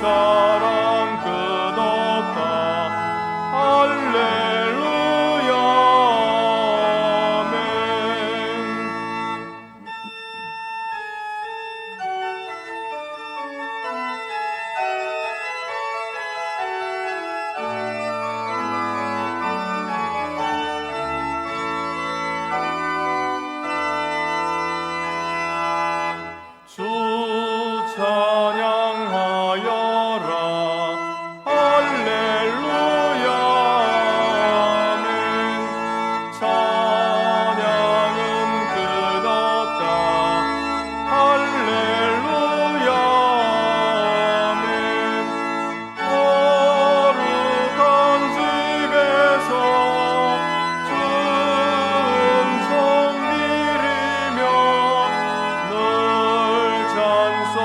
사랑 끝없다. 할렐루야 아멘. 주 찬양하여라. 할렐루야 아멘. 찬양은 끝없다. 할렐루야 아멘. 거룩한 집에서 은총 드리며 늘 찬송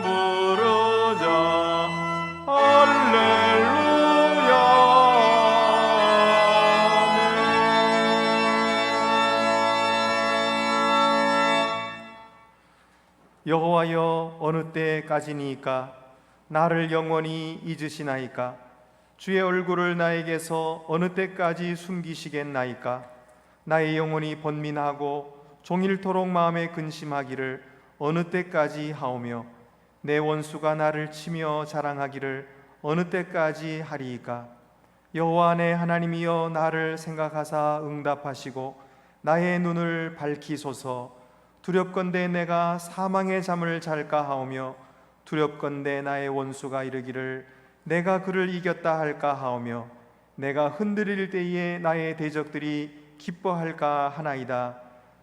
부르자. 할렐루야 아멘. 여호와여, 어느 때까지니까 나를 영원히 잊으시나이까? 주의 얼굴을 나에게서 어느 때까지 숨기시겠나이까? 나의 영혼이 번민하고 종일토록 마음에 근심하기를 어느 때까지 하오며, 내 원수가 나를 치며 자랑하기를 어느 때까지 하리이까? 여호와 내 하나님이여, 나를 생각하사 응답하시고 나의 눈을 밝히소서. 두렵건대 내가 사망의 잠을 잘까 하오며, 두렵건대 나의 원수가 이르기를 내가 그를 이겼다 할까 하오며, 내가 흔들릴 때에 나의 대적들이 기뻐할까 하나이다.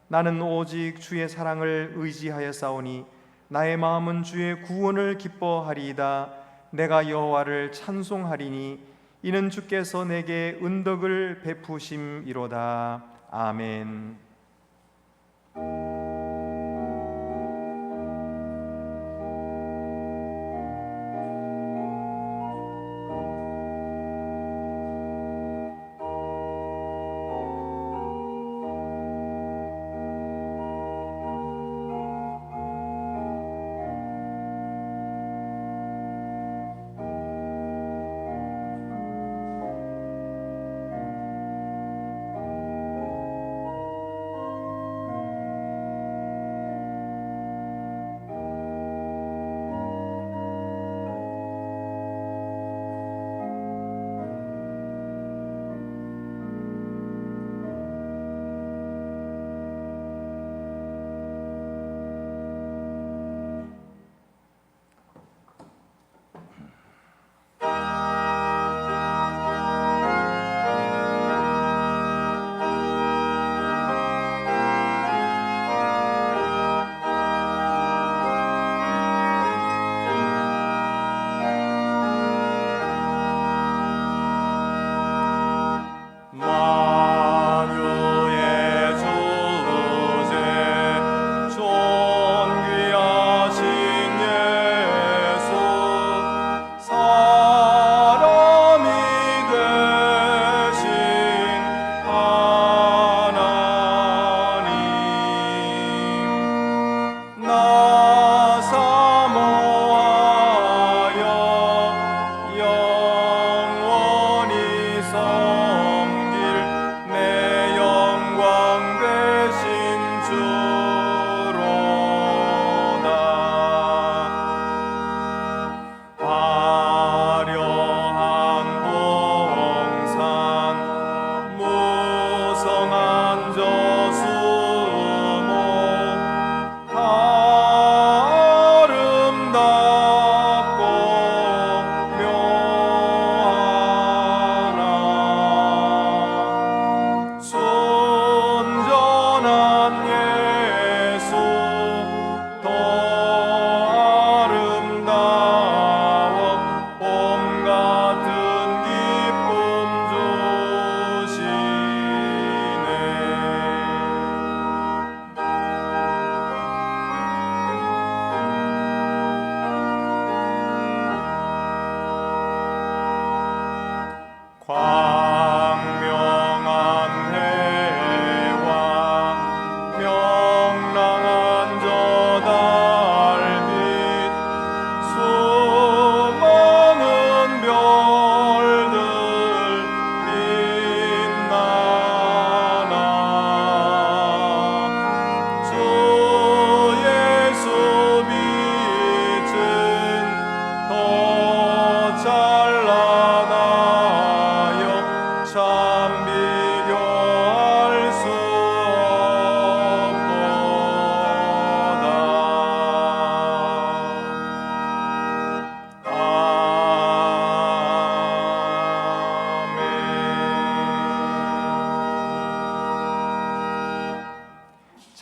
나는 오직 주의 사랑을 의지하여 싸우니 나의 마음은 주의 구원을 기뻐하리이다. 내가 여호와를 찬송하리니 이는 주께서 내게 은덕을 베푸심이로다. 아멘.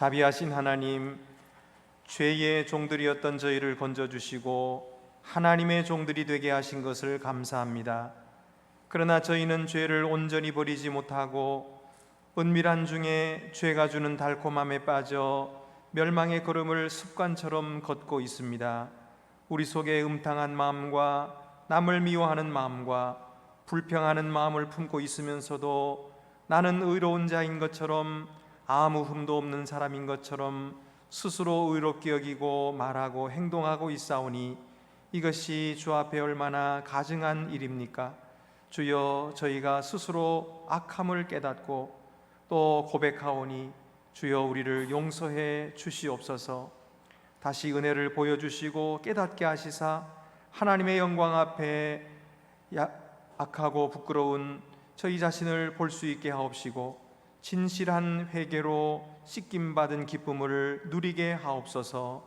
자비하신 하나님, 죄의 종들이었던 저희를 건져주시고 하나님의 종들이 되게 하신 것을 감사합니다. 그러나 저희는 죄를 온전히 버리지 못하고 은밀한 중에 죄가 주는 달콤함에 빠져 멸망의 걸음을 습관처럼 걷고 있습니다. 우리 속에 음탕한 마음과 남을 미워하는 마음과 불평하는 마음을 품고 있으면서도 나는 의로운 자인 것처럼, 아무 흠도 없는 사람인 것처럼 스스로 의롭게 여기고 말하고 행동하고 있사오니 이것이 주 앞에 얼마나 가증한 일입니까? 주여, 저희가 스스로 악함을 깨닫고 또 고백하오니 주여, 우리를 용서해 주시옵소서. 다시 은혜를 보여주시고 깨닫게 하시사 하나님의 영광 앞에 악하고 부끄러운 저희 자신을 볼 수 있게 하옵시고 진실한 회개로 씻김받은 기쁨을 누리게 하옵소서.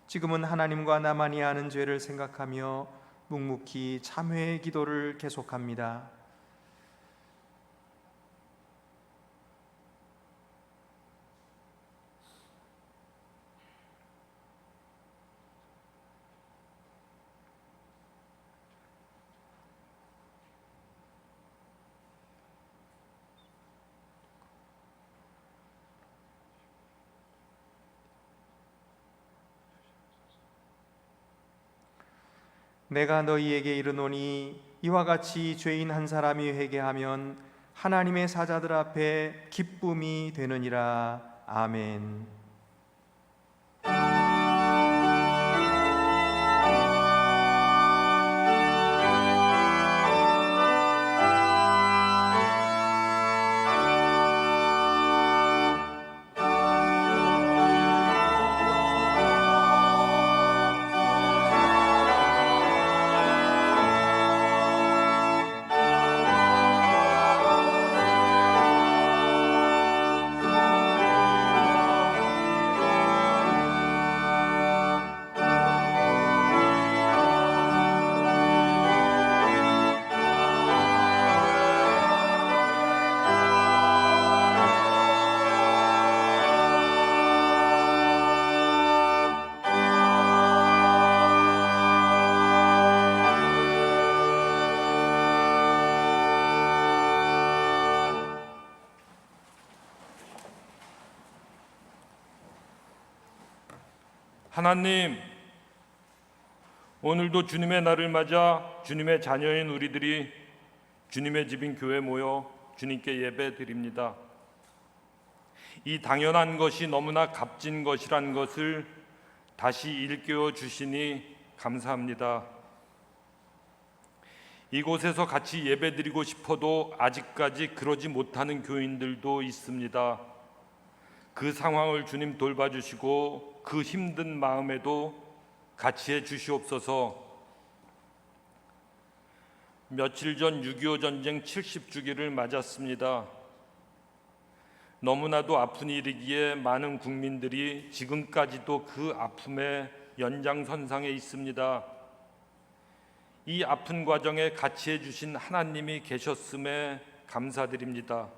지금은 하나님과 나만이 아는 죄를 생각하며 묵묵히 참회의 기도를 계속합니다. 내가 너희에게 이르노니 이와 같이 죄인 한 사람이 회개하면 하나님의 사자들 앞에 기쁨이 되느니라. 아멘. 하나님, 오늘도 주님의 날을 맞아 주님의 자녀인 우리들이 주님의 집인 교회에 모여 주님께 예배 드립니다. 이 당연한 것이 너무나 값진 것이란 것을 다시 일깨워 주시니 감사합니다. 이곳에서 같이 예배 드리고 싶어도 아직까지 그러지 못하는 교인들도 있습니다. 그 상황을 주님 돌봐주시고 그 힘든 마음에도 같이 해 주시옵소서. 며칠 전 6.25 전쟁 70주기를 맞았습니다. 너무나도 아픈 일이기에 많은 국민들이 지금까지도 그 아픔의 연장선상에 있습니다. 이 아픈 과정에 같이 해주신 하나님이 계셨음에 감사드립니다.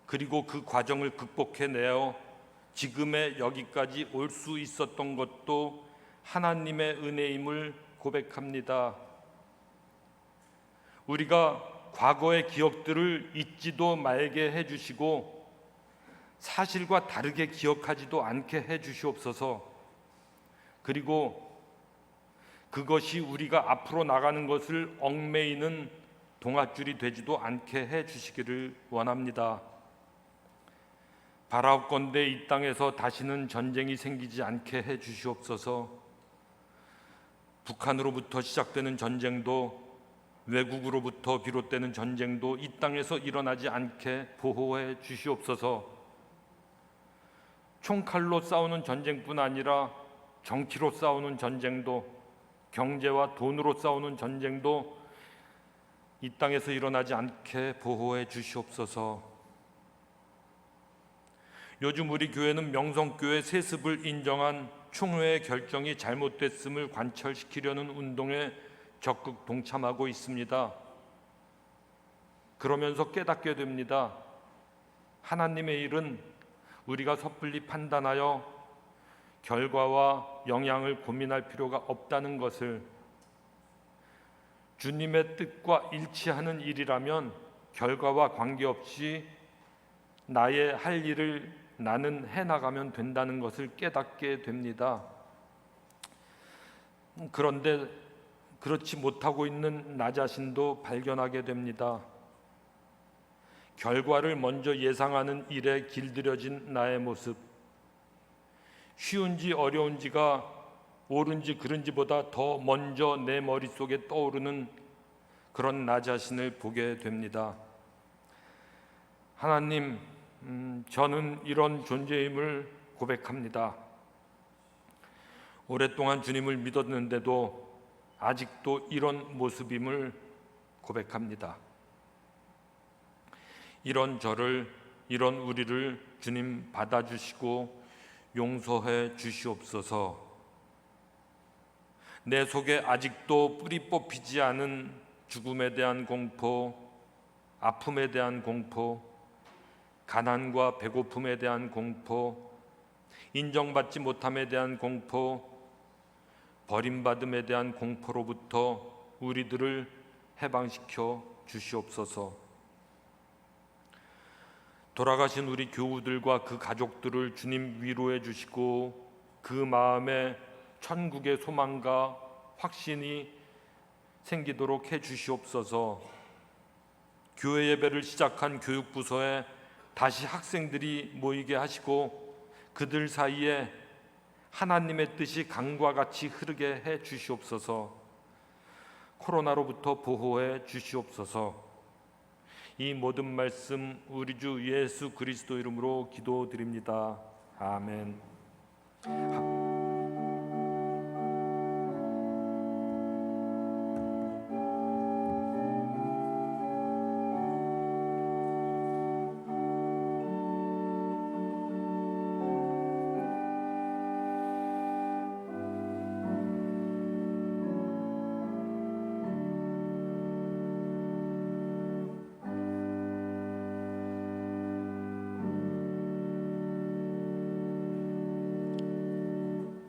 그리고 그 과정을 극복해내어 지금의 여기까지 올 수 있었던 것도 하나님의 은혜임을 고백합니다. 우리가 과거의 기억들을 잊지도 말게 해주시고 사실과 다르게 기억하지도 않게 해주시옵소서. 그리고 그것이 우리가 앞으로 나가는 것을 얽매이는 동아줄이 되지도 않게 해주시기를 원합니다. 바라옵건대 이 땅에서 다시는 전쟁이 생기지 않게 해주시옵소서. 북한으로부터 시작되는 전쟁도 외국으로부터 비롯되는 전쟁도 이 땅에서 일어나지 않게 보호해 주시옵소서. 총칼로 싸우는 전쟁뿐 아니라 정치로 싸우는 전쟁도, 경제와 돈으로 싸우는 전쟁도 이 땅에서 일어나지 않게 보호해 주시옵소서. 요즘 우리 교회는 명성교회 세습을 인정한 총회의 결정이 잘못됐음을 관철시키려는 운동에 적극 동참하고 있습니다. 그러면서 깨닫게 됩니다. 하나님의 일은 우리가 섣불리 판단하여 결과와 영향을 고민할 필요가 없다는 것을, 주님의 뜻과 일치하는 일이라면 결과와 관계없이 나의 할 일을 나는 해나가면 된다는 것을 깨닫게 됩니다. 그런데 그렇지 못하고 있는 나 자신도 발견하게 됩니다. 결과를 먼저 예상하는 일에 길들여진 나의 모습, 쉬운지 어려운지가 옳은지 그른지보다 더 먼저 내 머릿속에 떠오르는 그런 나 자신을 보게 됩니다. 하나님, 저는 이런 존재임을 고백합니다. 오랫동안 주님을 믿었는데도 아직도 이런 모습임을 고백합니다. 이런 저를, 이런 우리를 주님 받아주시고 용서해 주시옵소서. 내 속에 아직도 뿌리 뽑히지 않은 죽음에 대한 공포, 아픔에 대한 공포, 가난과 배고픔에 대한 공포, 인정받지 못함에 대한 공포, 버림받음에 대한 공포로부터 우리들을 해방시켜 주시옵소서. 돌아가신 우리 교우들과 그 가족들을 주님 위로해 주시고 그 마음에 천국의 소망과 확신이 생기도록 해 주시옵소서. 교회 예배를 시작한 교육부서에 다시 학생들이 모이게 하시고 그들 사이에 하나님의 뜻이 강과 같이 흐르게 해 주시옵소서. 코로나로부터 보호해 주시옵소서. 이 모든 말씀 우리 주 예수 그리스도 이름으로 기도드립니다. 아멘.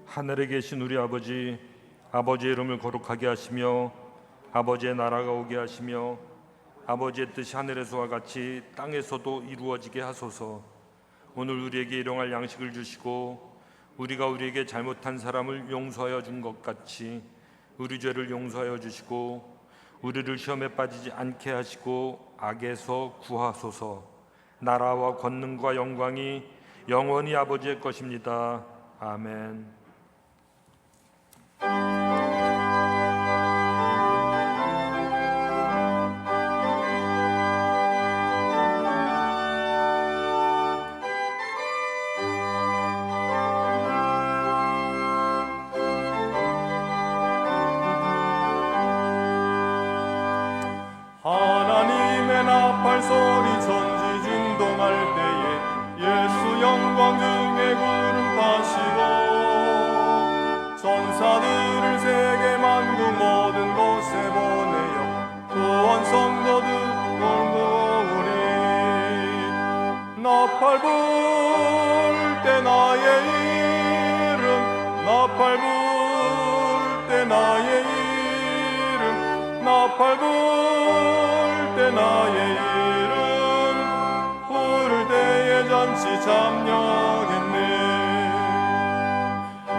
하늘에 계신 우리 아버지, 아버지의 이름을 거룩하게 하시며 아버지의 나라가 오게 하시며 아버지의 뜻이 하늘에서와 같이 땅에서도 이루어지게 하소서. 오늘 우리에게 일용할 양식을 주시고 우리가 우리에게 잘못한 사람을 용서하여 준 것 같이 우리 죄를 용서하여 주시고 우리를 시험에 빠지지 않게 하시고 악에서 구하소서. 나라와 권능과 영광이 영원히 아버지의 것입니다. 아멘. 하나님의 나팔 소리 천지진동할 때에 예수 영광 중에 구름 타시고 천사들을 세계 만국 모든 곳에 보내어 구원 성도들 돌보으리. 나팔 불 때 나의 이름, 나팔 불 때 나의 이름, 나팔 불 때 나의 이름 부를 때에 잔치 참여했네.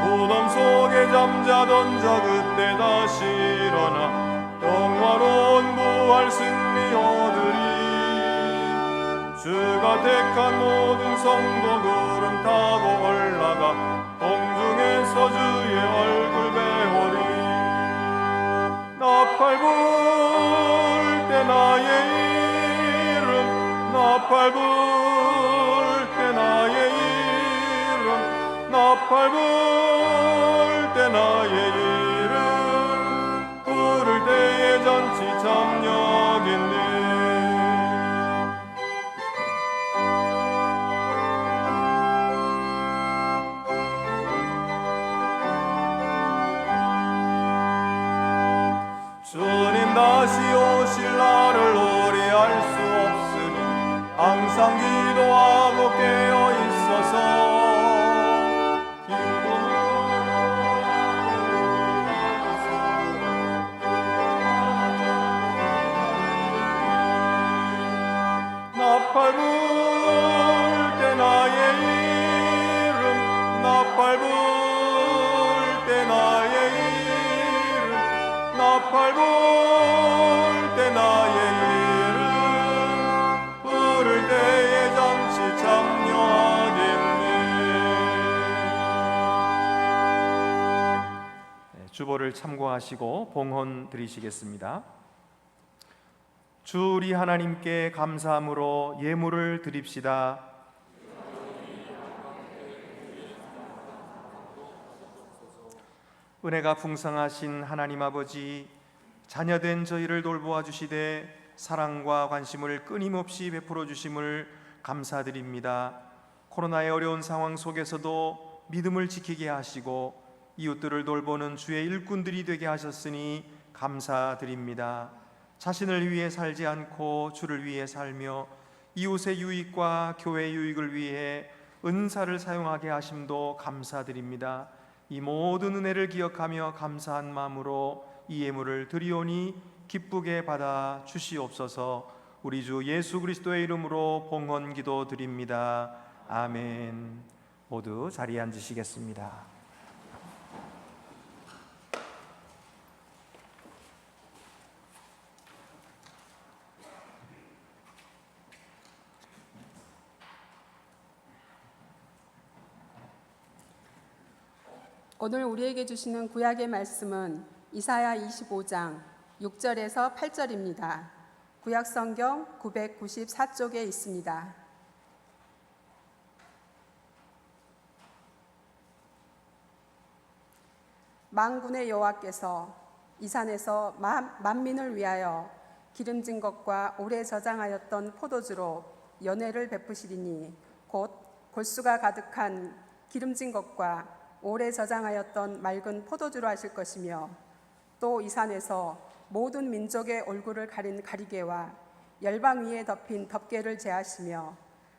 무덤 속에 잠자던 자 그때 다시 일어나 영화로운 부활 승리 얻으리. 주가 택한 모든 성도 구름 타고 올라가 공중에서 주의 얼굴 배우리. 나팔 불 때 나의 이름, 나팔 불 때 나의 이름, 나팔 불 때 나의 이름 부를 때에 잔치 참여했네. 주님 다시 오실 날을 우리 알 수 없으니 항상 기도하고 깨어 있어서 나팔 불 때 나의 이름 나팔 불 때 나의 이름 나팔 불 때 나의 이름 부를 때에 잠시 참여하겠네. 주보를 참고하시고 봉헌 드리시겠습니다. 주 우리 하나님께 감사함으로 예물을 드립시다. 은혜가 풍성하신 하나님 아버지, 자녀된 저희를 돌보아 주시되 사랑과 관심을 끊임없이 베풀어 주심을 감사드립니다. 코로나의 어려운 상황 속에서도 믿음을 지키게 하시고 이웃들을 돌보는 주의 일꾼들이 되게 하셨으니 감사드립니다. 자신을 위해 살지 않고 주를 위해 살며 이웃의 유익과 교회의 유익을 위해 은사를 사용하게 하심도 감사드립니다. 이 모든 은혜를 기억하며 감사한 마음으로 이 예물을 드리오니 기쁘게 받아 주시옵소서. 우리 주 예수 그리스도의 이름으로 봉헌 기도 드립니다. 아멘. 모두 자리에 앉으시겠습니다. 오늘 우리에게 주시는 구약의 말씀은 이사야 25장 6절에서 8절입니다. 구약 성경 994쪽에 있습니다. 만군의 여호와께서 이 산에서 만민을 위하여 기름진 것과 오래 저장하였던 포도주로 연회를 베푸시리니 곧 골수가 가득한 기름진 것과 오래 저장하였던 맑은 포도주로 하실 것이며 또 이 산에서 모든 민족의 얼굴을 가린 가리개와 열방 위에 덮인 덮개를 제하시며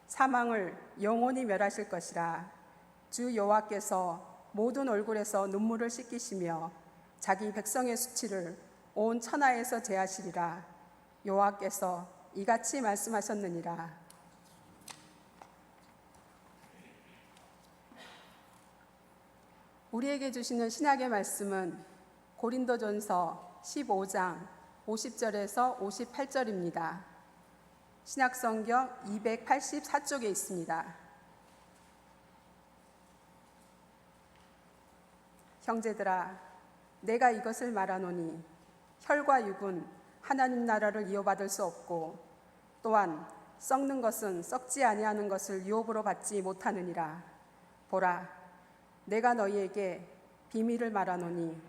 사망을 영원히 멸하실 것이라. 주 여호와께서 모든 얼굴에서 눈물을 씻기시며 자기 백성의 수치를 온 천하에서 제하시리라. 여호와께서 이같이 말씀하셨느니라. 우리에게 주시는 신약의 말씀은 고린도전서 15장 50절에서 58절입니다. 신약성경 284쪽에 있습니다. 형제들아, 내가 이것을 말하노니 혈과 육은 하나님 나라를 이어받을 수 없고 또한 썩는 것은 썩지 아니하는 것을 유업으로 받지 못하느니라. 보라, 내가 너희에게 비밀을 말하노니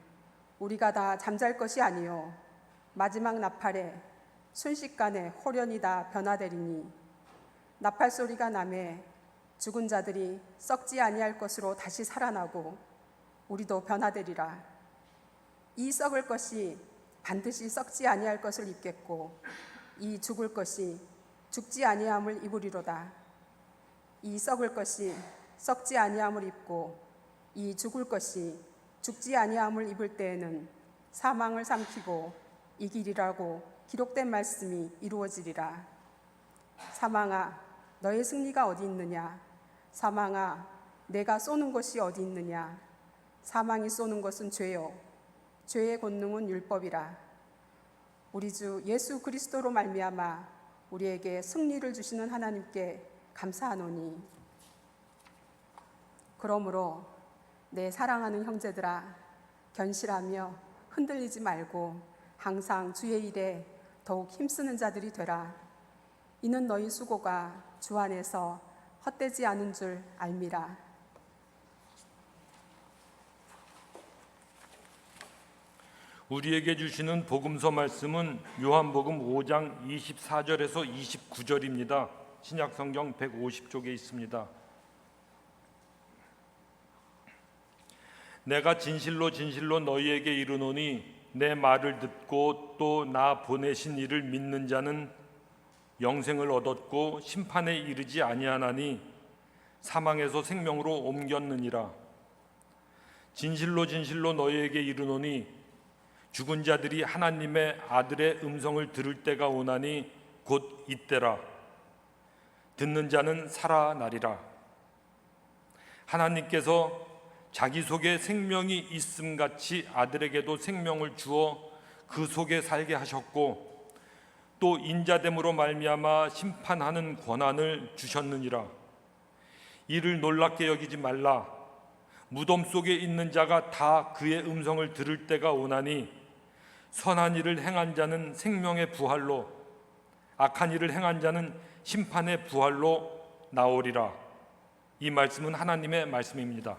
우리가 다 잠잘 것이 아니요 마지막 나팔에 순식간에 홀연히 다 변화되리니 나팔 소리가 나매 죽은 자들이 썩지 아니할 것으로 다시 살아나고 우리도 변화되리라. 이 썩을 것이 반드시 썩지 아니할 것을 입겠고 이 죽을 것이 죽지 아니함을 입으리로다. 이 썩을 것이 썩지 아니함을 입고 이 죽을 것이 죽지 아니함을 입을 때에는 사망을 삼키고 이기리라고 기록된 말씀이 이루어지리라. 사망아, 너의 승리가 어디 있느냐? 사망아, 내가 쏘는 것이 어디 있느냐? 사망이 쏘는 것은 죄요, 죄의 권능은 율법이라. 우리 주 예수 그리스도로 말미암아 우리에게 승리를 주시는 하나님께 감사하노니, 그러므로 내 사랑하는 형제들아, 견실하며 흔들리지 말고 항상 주의 일에 더욱 힘쓰는 자들이 되라. 이는 너희 수고가 주 안에서 헛되지 않은 줄 알미라. 우리에게 주시는 복음서 말씀은 요한복음 5장 24절에서 29절입니다. 신약성경 150쪽에 있습니다. 내가 진실로 진실로 너희에게 이르노니 내 말을 듣고 또 나 보내신 이를 믿는 자는 영생을 얻었고 심판에 이르지 아니하나니 사망에서 생명으로 옮겼느니라. 진실로 진실로 너희에게 이르노니 죽은 자들이 하나님의 아들의 음성을 들을 때가 오나니 곧 이때라. 듣는 자는 살아나리라. 하나님께서 자기 속에 생명이 있음같이 아들에게도 생명을 주어 그 속에 살게 하셨고 또 인자됨으로 말미암아 심판하는 권한을 주셨느니라. 이를 놀랍게 여기지 말라. 무덤 속에 있는 자가 다 그의 음성을 들을 때가 오나니 선한 일을 행한 자는 생명의 부활로, 악한 일을 행한 자는 심판의 부활로 나오리라. 이 말씀은 하나님의 말씀입니다.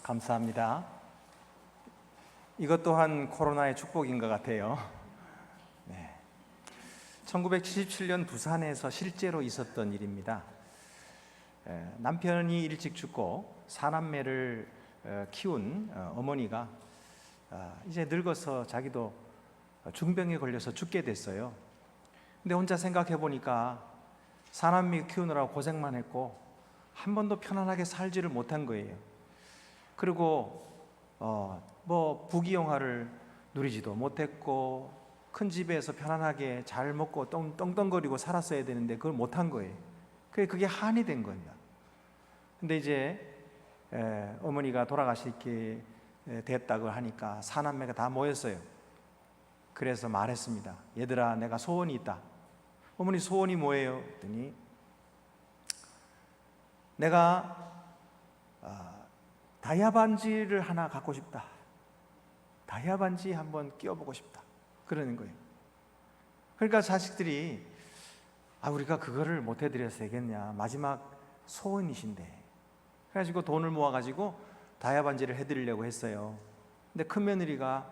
감사합니다. 이것 또한 코로나의 축복인 것 같아요. 네. 1977년 부산에서 실제로 있었던 일입니다. 남편이 일찍 죽고 사남매를 키운 어머니가 이제 늙어서 자기도 중병에 걸려서 죽게 됐어요. 근데 혼자 생각해 보니까 사남매 키우느라고 고생만 했고 한 번도 편안하게 살지를 못한 거예요. 그리고 뭐 부귀영화를 누리지도 못했고 큰 집에서 편안하게 잘 먹고 떵떵거리고 살았어야 되는데 그걸 못한 거예요. 그게 한이 된 겁니다. 근데 이제 어머니가 돌아가시게 됐다고 하니까 사남매가 다 모였어요. 그래서 말했습니다. 얘들아, 내가 소원이 있다. 어머니 소원이 뭐예요? 했더니 내가 다이아 반지를 하나 갖고 싶다. 다이아 반지 한번 끼워보고 싶다. 그러는 거예요. 그러니까 자식들이 우리가 그거를 못 해드려서 되겠냐. 마지막 소원이신데. 그래가지고 돈을 모아가지고 다이아 반지를 해드리려고 했어요. 근데 큰 며느리가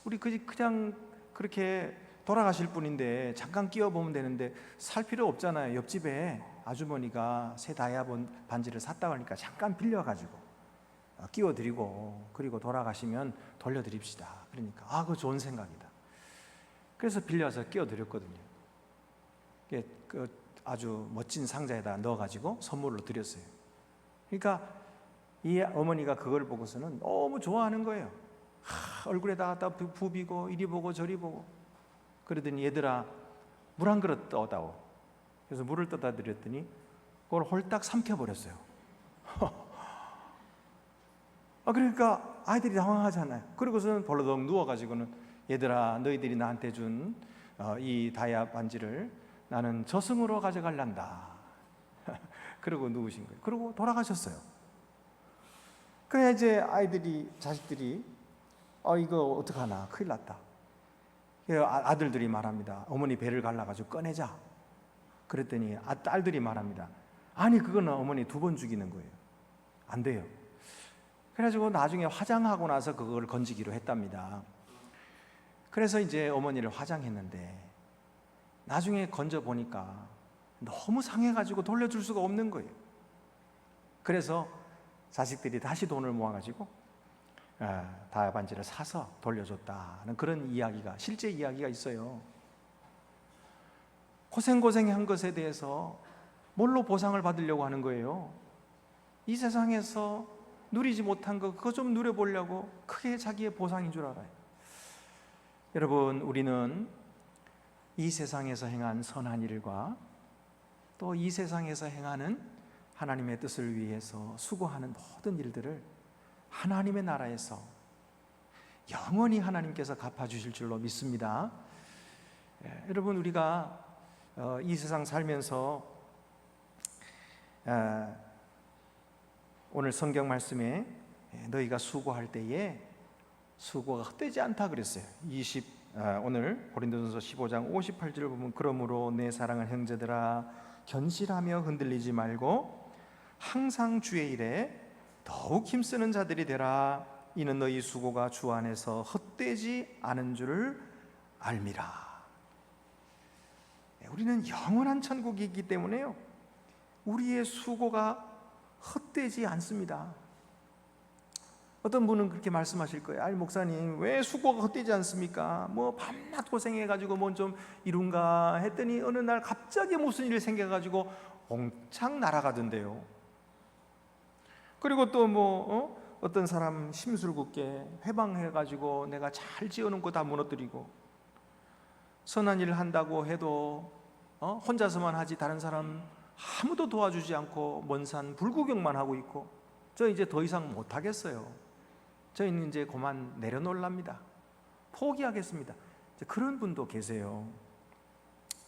우리 그냥 그렇게 돌아가실 분인데 잠깐 끼워보면 되는데 살 필요 없잖아요. 옆집에 아주머니가 새 다이아 반지를 샀다고 하니까 잠깐 빌려가지고 끼워드리고 그리고 돌아가시면 돌려드립시다. 그러니까 그거 좋은 생각이다. 그래서 빌려서 끼워드렸거든요. 아주 멋진 상자에다 넣어가지고 선물로 드렸어요. 그러니까 이 어머니가 그걸 보고서는 너무 좋아하는 거예요. 얼굴에다 갖다 부비고 이리 보고 저리 보고. 그러더니 얘들아, 물 한 그릇 떠다오. 그래서 물을 떠다 드렸더니 그걸 홀딱 삼켜버렸어요. 그러니까 아이들이 당황하잖아요. 그리고서는 벌러덩 누워가지고는 얘들아, 너희들이 나한테 준 이 다이아 반지를 나는 저승으로 가져갈란다. 그러고 누우신 거예요. 그러고 돌아가셨어요. 그래야 이제 자식들이 이거 어떡하나, 큰일 났다. 아들들이 말합니다. 어머니 배를 갈라가지고 꺼내자. 그랬더니 딸들이 말합니다. 아니, 그거는 어머니 2번 죽이는 거예요. 안 돼요. 그래가지고 나중에 화장하고 나서 그걸 건지기로 했답니다. 그래서 이제 어머니를 화장했는데 나중에 건져 보니까 너무 상해가지고 돌려줄 수가 없는 거예요. 그래서 자식들이 다시 돈을 모아가지고 다이아 반지를 사서 돌려줬다는 그런 이야기가, 실제 이야기가 있어요. 고생한 것에 대해서 뭘로 보상을 받으려고 하는 거예요? 이 세상에서 누리지 못한 거 그거 좀 누려보려고 크게 자기의 보상인 줄 알아요. 여러분, 우리는 이 세상에서 행한 선한 일과 또 이 세상에서 행하는 하나님의 뜻을 위해서 수고하는 모든 일들을 하나님의 나라에서 영원히 하나님께서 갚아주실 줄로 믿습니다. 여러분, 우리가 이 세상 살면서 오늘 성경 말씀에 너희가 수고할 때에 수고가 헛되지 않다 그랬어요. 오늘 고린도전서 15장 58절을 보면 그러므로 내 사랑하는 형제들아 견실하며 흔들리지 말고 항상 주의 일에 더욱 힘쓰는 자들이 되라. 이는 너희 수고가 주 안에서 헛되지 않은 줄을 알미라. 우리는 영원한 천국이기 때문에요, 우리의 수고가 헛되지 않습니다. 어떤 분은 그렇게 말씀하실 거예요. 아니 목사님, 왜 수고가 헛되지 않습니까? 뭐 밤낮 고생해가지고 뭐 좀 이룬가 했더니 어느 날 갑자기 무슨 일이 생겨가지고 옹창 날아가던데요. 그리고 또 어떤 사람 심술궂게 회방해가지고 내가 잘 지어놓은 거 다 무너뜨리고, 선한 일을 한다고 해도 혼자서만 하지 다른 사람 아무도 도와주지 않고 먼 산 불구경만 하고 있고, 저 이제 더 이상 못하겠어요. 저희는 이제 그만 내려놓으랍니다. 포기하겠습니다. 그런 분도 계세요.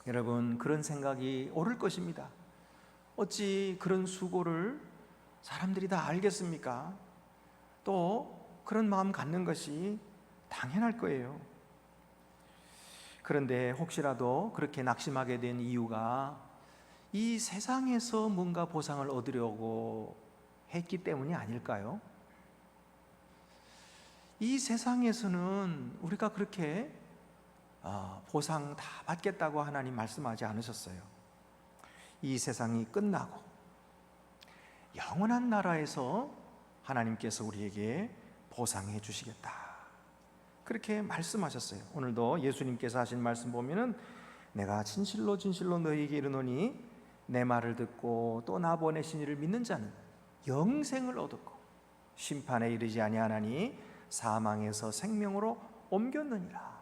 여러분, 그런 생각이 옳을 것입니다. 어찌 그런 수고를 사람들이 다 알겠습니까? 또 그런 마음 갖는 것이 당연할 거예요. 그런데 혹시라도 그렇게 낙심하게 된 이유가 이 세상에서 뭔가 보상을 얻으려고 했기 때문이 아닐까요? 이 세상에서는 우리가 그렇게 보상 다 받겠다고 하나님 말씀하지 않으셨어요. 이 세상이 끝나고 영원한 나라에서 하나님께서 우리에게 보상해 주시겠다, 그렇게 말씀하셨어요. 오늘도 예수님께서 하신 말씀 보면은 내가 진실로 진실로 너희에게 이르노니 내 말을 듣고 또 나 보내신 이를 믿는 자는 영생을 얻었고 심판에 이르지 아니하나니 사망에서 생명으로 옮겼느니라.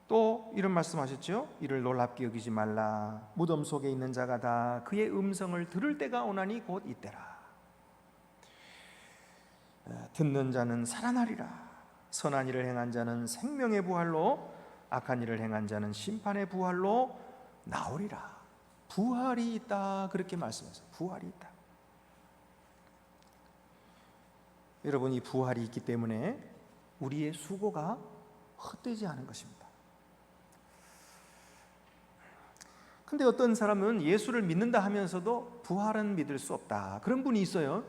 또 이런 말씀하셨죠. 이를 놀랍게 여기지 말라. 무덤 속에 있는 자가 다 그의 음성을 들을 때가 오나니 곧 이때라. 듣는 자는 살아나리라. 선한 일을 행한 자는 생명의 부활로, 악한 일을 행한 자는 심판의 부활로 나오리라. 부활이 있다, 그렇게 말씀하셨어요. 부활이 있다. 여러분, 이 부활이 있기 때문에 우리의 수고가 헛되지 않은 것입니다. 근데 어떤 사람은 예수를 믿는다 하면서도 부활은 믿을 수 없다, 그런 분이 있어요.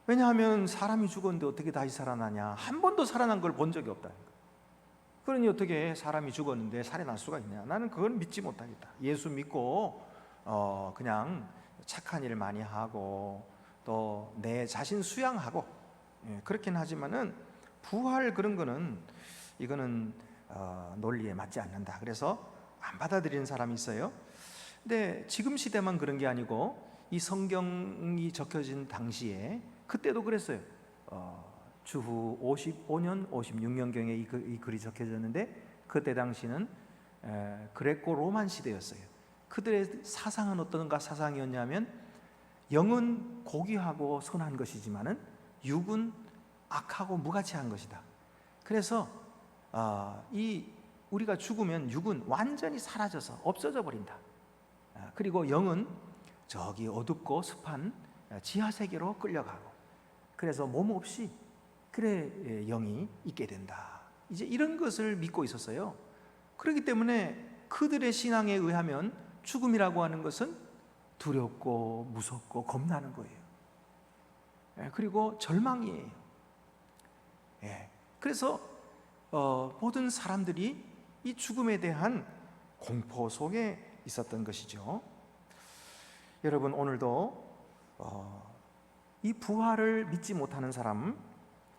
왜냐하면 사람이 죽었는데 어떻게 다시 살아나냐, 한 번도 살아난 걸 본 적이 없다. 그러니 어떻게 사람이 죽었는데 살아날 수가 있냐, 나는 그걸 믿지 못하겠다. 예수 믿고 그냥 착한 일 많이 하고 또 내 자신 수양하고, 그렇긴 하지만은 부활 그런 거는 이거는 논리에 맞지 않는다. 그래서 안 받아들이는 사람이 있어요. 근데 지금 시대만 그런 게 아니고 이 성경이 적혀진 당시에 그때도 그랬어요. 주후 55년, 56년경에 이 글이 적혀졌는데 그때 당시는 그레코 로만 시대였어요. 그들의 사상은 어떤가 사상이었냐면 영은 고귀하고 선한 것이지만은 육은 악하고 무가치한 것이다. 그래서 우리가 죽으면 육은 완전히 사라져서 없어져 버린다. 그리고 영은 저기 어둡고 습한 지하세계로 끌려가고, 그래서 몸 없이 그래 영이 있게 된다. 이제 이런 것을 믿고 있었어요. 그렇기 때문에 그들의 신앙에 의하면 죽음이라고 하는 것은 두렵고 무섭고 겁나는 거예요. 그리고 절망이에요. 그래서 모든 사람들이 이 죽음에 대한 공포 속에 있었던 것이죠. 여러분, 오늘도 이 부활을 믿지 못하는 사람,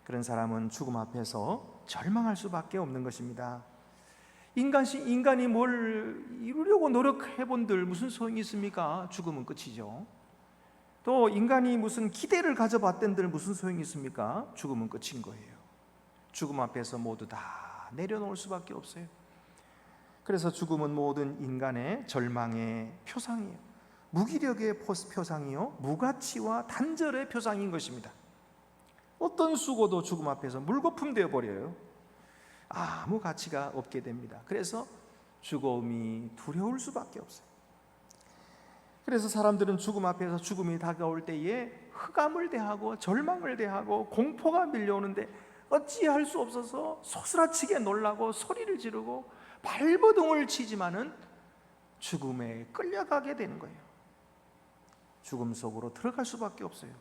그런 사람은 죽음 앞에서 절망할 수밖에 없는 것입니다. 인간이 뭘 이루려고 노력해본들 무슨 소용이 있습니까? 죽음은 끝이죠. 또 인간이 무슨 기대를 가져봤던들 무슨 소용이 있습니까? 죽음은 끝인 거예요. 죽음 앞에서 모두 다 내려놓을 수밖에 없어요. 그래서 죽음은 모든 인간의 절망의 표상이에요. 무기력의 표상이요, 무가치와 단절의 표상인 것입니다. 어떤 수고도 죽음 앞에서 물거품 되어 버려요. 아무 가치가 없게 됩니다. 그래서 죽음이 두려울 수밖에 없어요. 그래서 사람들은 죽음 앞에서 죽음이 다가올 때에 흑암을 대하고 절망을 대하고 공포가 밀려오는데 어찌할 수 없어서 소스라치게 놀라고 소리를 지르고 발버둥을 치지만은 죽음에 끌려가게 되는 거예요. 죽음 속으로 들어갈 수밖에 없어요.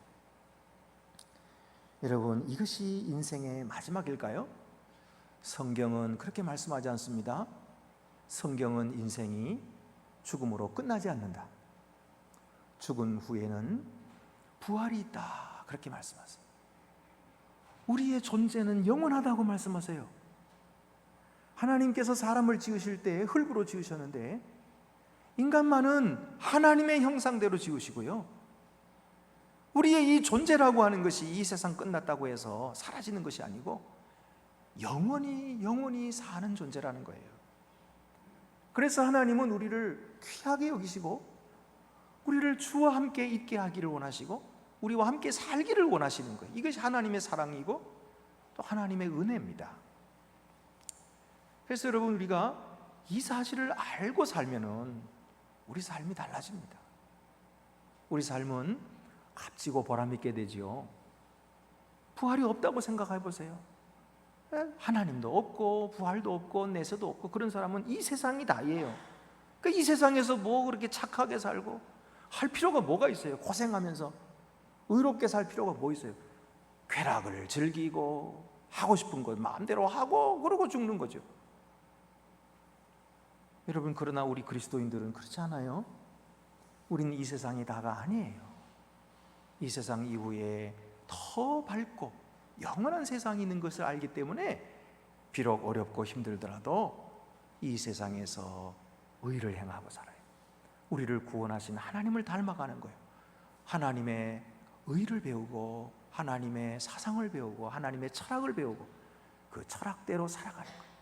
여러분, 이것이 인생의 마지막일까요? 성경은 그렇게 말씀하지 않습니다. 성경은 인생이 죽음으로 끝나지 않는다. 죽은 후에는 부활이 있다, 그렇게 말씀하세요. 우리의 존재는 영원하다고 말씀하세요. 하나님께서 사람을 지으실 때 흙으로 지으셨는데 인간만은 하나님의 형상대로 지으시고요, 우리의 이 존재라고 하는 것이 이 세상 끝났다고 해서 사라지는 것이 아니고 영원히 사는 존재라는 거예요. 그래서 하나님은 우리를 귀하게 여기시고 우리를 주와 함께 있게 하기를 원하시고 우리와 함께 살기를 원하시는 거예요. 이것이 하나님의 사랑이고 또 하나님의 은혜입니다. 그래서 여러분, 우리가 이 사실을 알고 살면은 우리 삶이 달라집니다. 우리 삶은 값지고 보람있게 되지요. 부활이 없다고 생각해 보세요. 하나님도 없고 부활도 없고 내세도 없고 그런 사람은 이 세상이 다예요. 그러니까 이 세상에서 뭐 그렇게 착하게 살고 할 필요가 뭐가 있어요? 고생하면서 의롭게 살 필요가 뭐 있어요? 쾌락을 즐기고 하고 싶은 것 마음대로 하고 그러고 죽는 거죠. 여러분, 그러나 우리 그리스도인들은 그렇지 않아요. 우리는 이 세상이 다가 아니에요. 이 세상 이후에 더 밝고 영원한 세상이 있는 것을 알기 때문에 비록 어렵고 힘들더라도 이 세상에서 의를 행하고 살아요. 우리를 구원하신 하나님을 닮아가는 거예요. 하나님의 의를 배우고 하나님의 사상을 배우고 하나님의 철학을 배우고 그 철학대로 살아가는 거예요.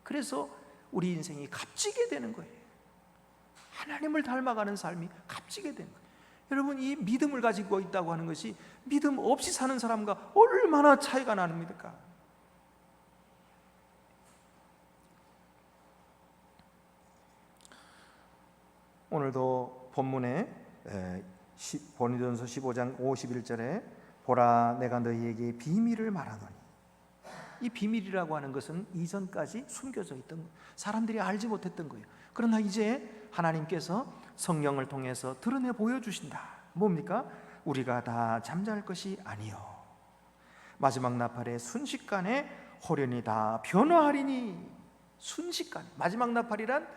그래서 우리 인생이 값지게 되는 거예요. 하나님을 닮아가는 삶이 값지게 되는 거예요. 여러분, 이 믿음을 가지고 있다고 하는 것이 믿음 없이 사는 사람과 얼마나 차이가 나릅니까? 오늘도 본문에 고린도전서 15장 51절에 보라, 내가 너희에게 비밀을 말하노니, 이 비밀이라고 하는 것은 이전까지 숨겨져 있던 거예요. 사람들이 알지 못했던 거예요. 그러나 이제 하나님께서 성령을 통해서 드러내 보여주신다. 뭡니까? 우리가 다 잠잘 것이 아니요, 마지막 나팔의 순식간에 호련히 다 변화하리니. 순식간, 마지막 나팔이란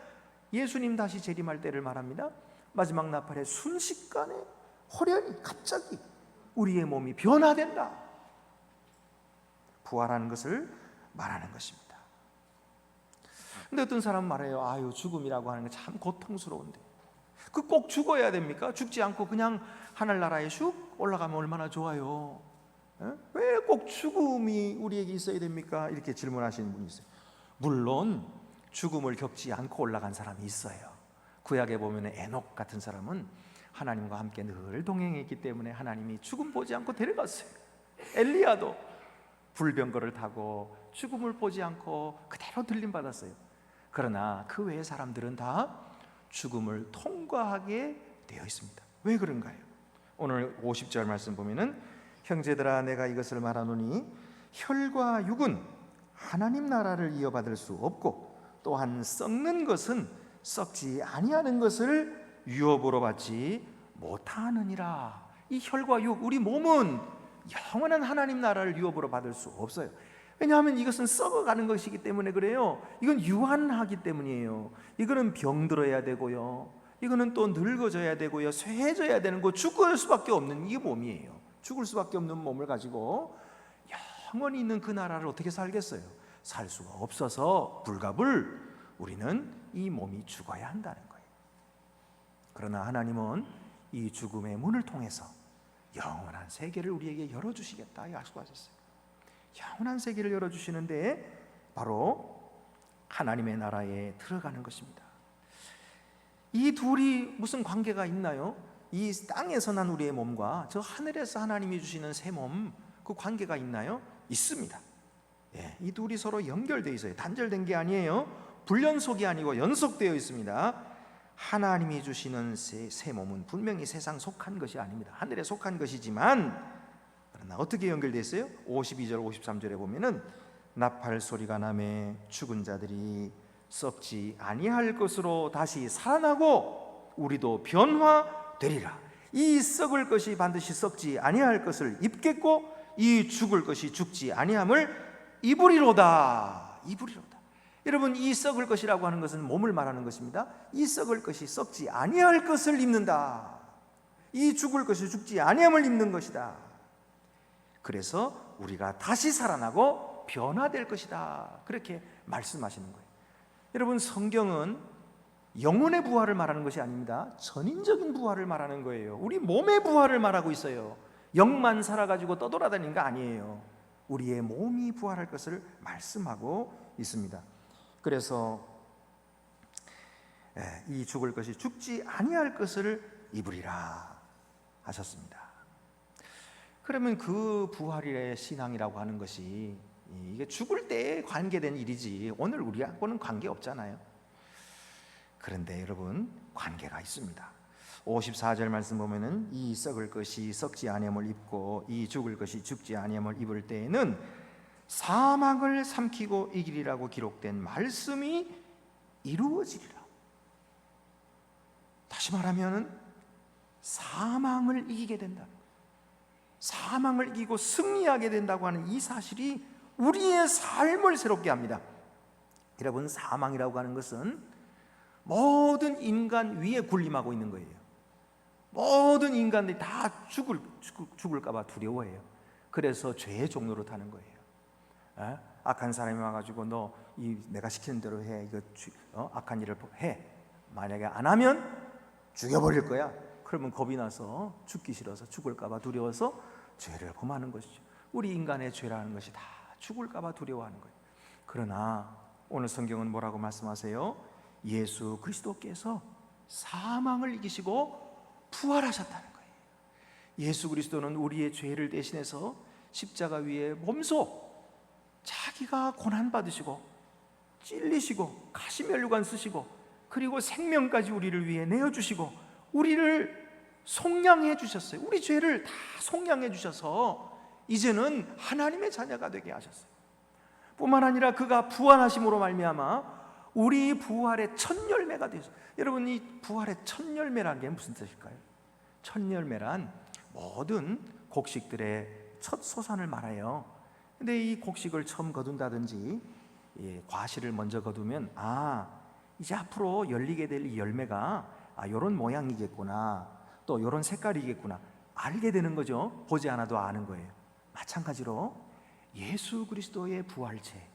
예수님 다시 재림할 때를 말합니다. 마지막 나팔의 순식간에 호련히 갑자기 우리의 몸이 변화된다. 부활하는 것을 말하는 것입니다. 근데 어떤 사람은 말해요. 아유, 죽음이라고 하는 게 참 고통스러운데 그 꼭 죽어야 됩니까? 죽지 않고 그냥 하늘나라에 슉 올라가면 얼마나 좋아요. 왜 꼭 죽음이 우리에게 있어야 됩니까? 이렇게 질문하시는 분이 있어요. 물론 죽음을 겪지 않고 올라간 사람이 있어요. 구약에 보면 에녹 같은 사람은 하나님과 함께 늘 동행했기 때문에 하나님이 죽음 보지 않고 데려갔어요. 엘리야도 불병거를 타고 죽음을 보지 않고 그대로 들림받았어요. 그러나 그 외의 사람들은 다 죽음을 통과하게 되어 있습니다. 왜 그런가요? 오늘 50절 말씀 보면은, 형제들아, 내가 이것을 말하노니 혈과 육은 하나님 나라를 이어받을 수 없고 또한 썩는 것은 썩지 아니하는 것을 유업으로 받지 못하느니라. 이 혈과 육, 우리 몸은 영원한 하나님 나라를 유업으로 받을 수 없어요. 왜냐하면 이것은 썩어가는 것이기 때문에 그래요. 이건 유한하기 때문이에요. 이거는 병들어야 되고요, 이거는 또 늙어져야 되고요, 쇠해져야 되는 거, 죽을 수밖에 없는 이게 몸이에요. 죽을 수밖에 없는 몸을 가지고 영원히 있는 그 나라를 어떻게 살겠어요? 살 수가 없어서 불가불 우리는 이 몸이 죽어야 한다는 거예요. 그러나 하나님은 이 죽음의 문을 통해서 영원한 세계를 우리에게 열어주시겠다 약속하셨어요. 영원한 세계를 열어주시는데 바로 하나님의 나라에 들어가는 것입니다. 이 둘이 무슨 관계가 있나요? 이 땅에서 난 우리의 몸과 저 하늘에서 하나님이 주시는 새 몸, 그 관계가 있나요? 있습니다. 이 둘이 서로 연결되어 있어요. 단절된 게 아니에요. 불연속이 아니고 연속되어 있습니다. 하나님이 주시는 새 몸은 분명히 세상 속한 것이 아닙니다. 하늘에 속한 것이지만, 그러나 어떻게 연결되어 있어요? 52절 53절에 보면은, 나팔 소리가 나매 죽은 자들이 썩지 아니할 것으로 다시 살아나고 우리도 변화되리라. 이 썩을 것이 반드시 썩지 아니할 것을 입겠고 이 죽을 것이 죽지 아니함을 입으리로다. 입으리로다. 여러분, 이 썩을 것이라고 하는 것은 몸을 말하는 것입니다. 이 썩을 것이 썩지 아니할 것을 입는다. 이 죽을 것이 죽지 아니함을 입는 것이다. 그래서 우리가 다시 살아나고 변화될 것이다. 그렇게 말씀하시는 거예요. 여러분, 성경은 영혼의 부활을 말하는 것이 아닙니다. 전인적인 부활을 말하는 거예요. 우리 몸의 부활을 말하고 있어요. 영만 살아가지고 떠돌아다니는 거 아니에요. 우리의 몸이 부활할 것을 말씀하고 있습니다. 그래서 이 죽을 것이 죽지 아니할 것을 입으리라 하셨습니다. 그러면 그 부활의 신앙이라고 하는 것이 이게 죽을 때에 관계된 일이지 오늘 우리하고는 관계없잖아요. 그런데 여러분, 관계가 있습니다. 54절 말씀 보면은, 이 썩을 것이 썩지 아니함을 입고 이 죽을 것이 죽지 아니함을 입을 때에는 사망을 삼키고 이기리라고 기록된 말씀이 이루어지리라. 다시 말하면은 사망을 이기게 된다. 사망을 이기고 승리하게 된다고 하는 이 사실이 우리의 삶을 새롭게 합니다. 여러분, 사망이라고 하는 것은 모든 인간 위에 군림하고 있는 거예요. 모든 인간들이 다 죽을까 봐 두려워해요. 그래서 죄의 종로로 타는 거예요. 악한 사람이 와가지고 너 내가 시키는 대로 해, 이거 악한 일을 해. 만약에 안 하면 죽여버릴 거야. 그러면 겁이 나서 죽기 싫어서 죽을까 봐 두려워서 죄를 범하는 것이죠. 우리 인간의 죄라는 것이 다 죽을까 봐 두려워하는 거예요. 그러나 오늘 성경은 뭐라고 말씀하세요? 예수 그리스도께서 사망을 이기시고 부활하셨다는 거예요. 예수 그리스도는 우리의 죄를 대신해서 십자가 위에 몸소 자기가 고난받으시고 찔리시고 가시면류관 쓰시고 그리고 생명까지 우리를 위해 내어주시고 우리를 속량해 주셨어요. 우리 죄를 다 속량해 주셔서 이제는 하나님의 자녀가 되게 하셨어요. 뿐만 아니라 그가 부활하심으로 말미암아 우리 부활의 첫 열매가 되셨어요. 여러분, 이 부활의 첫 열매라는 게 무슨 뜻일까요? 첫 열매란 모든 곡식들의 첫 소산을 말해요. 근데 이 곡식을 처음 거둔다든지 과실을 먼저 거두면 이제 앞으로 열리게 될 이 열매가 이런 모양이겠구나, 또 이런 색깔이겠구나 알게 되는 거죠. 보지 않아도 아는 거예요. 마찬가지로 예수 그리스도의 부활체,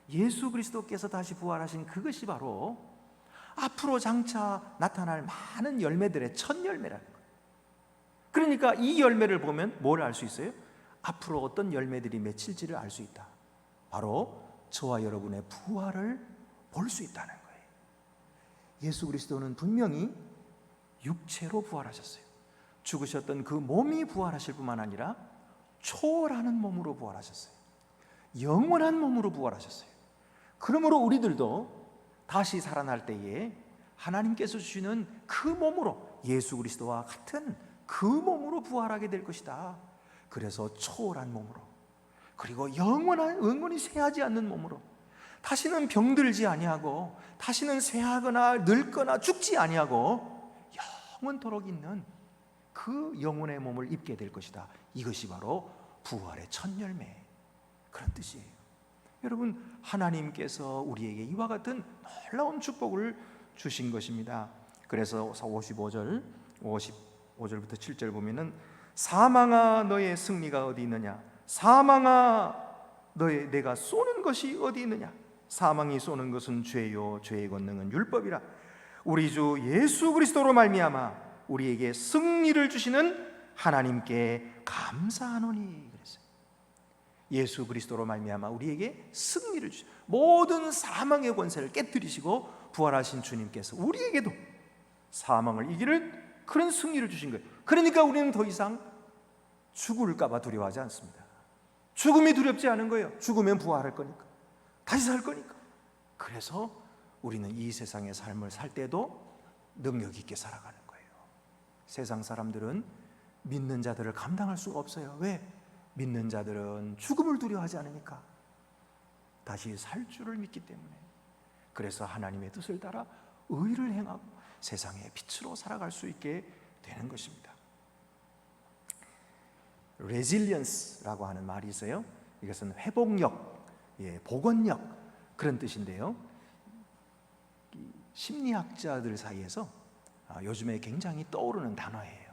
예수 그리스도께서 다시 부활하신 그것이 바로 앞으로 장차 나타날 많은 열매들의 첫 열매라는 거예요. 그러니까 이 열매를 보면 뭘 알 수 있어요? 앞으로 어떤 열매들이 맺힐지를 알 수 있다. 바로 저와 여러분의 부활을 볼 수 있다는 거예요. 예수 그리스도는 분명히 육체로 부활하셨어요. 죽으셨던 그 몸이 부활하실 뿐만 아니라 초월하는 몸으로 부활하셨어요. 영원한 몸으로 부활하셨어요. 그러므로 우리들도 다시 살아날 때에 하나님께서 주시는 그 몸으로, 예수 그리스도와 같은 그 몸으로 부활하게 될 것이다. 그래서 초월한 몸으로, 그리고 영원히 쇠하지 않는 몸으로, 다시는 병들지 아니하고 다시는 쇠하거나 늙거나 죽지 아니하고 영원토록 있는 그 영혼의 몸을 입게 될 것이다. 이것이 바로 부활의 첫 열매, 그런 뜻이에요. 여러분, 하나님께서 우리에게 이와 같은 놀라운 축복을 주신 것입니다. 그래서 55절부터 7절 보면은 사망아 너의 승리가 어디 있느냐, 사망아 내가 쏘는 것이 어디 있느냐. 사망이 쏘는 것은 죄요, 죄의 권능은 율법이라. 우리 주 예수 그리스도로 말미암아 우리에게 승리를 주시는 하나님께 감사하노니 그랬어요. 예수 그리스도로 말미암아 우리에게 승리를 주시고 모든 사망의 권세를 깨뜨리시고 부활하신 주님께서 우리에게도 사망을 이기는 그런 승리를 주신 거예요. 그러니까 우리는 더 이상 죽을까 봐 두려워하지 않습니다. 죽음이 두렵지 않은 거예요. 죽으면 부활할 거니까, 다시 살 거니까. 그래서 우리는 이 세상의 삶을 살 때도 능력 있게 살아가는 거예요. 세상 사람들은 믿는 자들을 감당할 수가 없어요. 왜? 믿는 자들은 죽음을 두려워하지 않으니까, 다시 살 줄을 믿기 때문에. 그래서 하나님의 뜻을 따라 의를 행하고 세상의 빛으로 살아갈 수 있게 되는 것입니다. resilience라고 하는 말이 있어요. 이것은 회복력, 복원력, 그런 뜻인데요. 심리학자들 사이에서 요즘에 굉장히 떠오르는 단어예요.